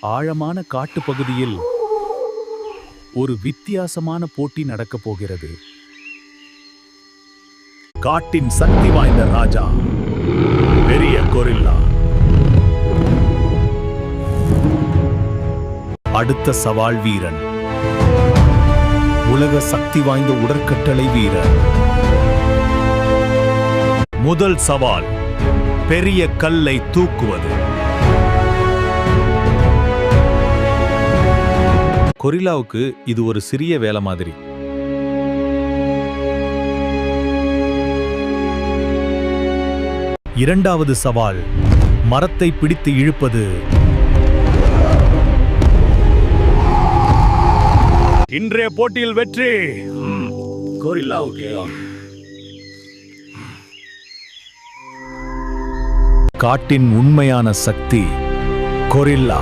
ஆழமான காட்டுப்பகுதியில் ஒரு வித்தியாசமான போட்டி நடக்கப் போகிறது. காட்டின் சக்தி வாய்ந்த ராஜா பெரிய கொரில்லா. அடுத்த சவால் வீரன், உலக சக்தி வாய்ந்த உடற்கட்டளை வீரர். முதல் சவால், பெரிய கல்லை தூக்குவது. கொரில்லாவுக்கு இது ஒரு சிறிய வேலை மாதிரி. இரண்டாவது சவால், மரத்தை பிடித்து இழுப்பது. இன்றைய போட்டியில் வெற்றி கொரில்லாவுக்கு. காட்டின் உண்மையான சக்தி கொரில்லா.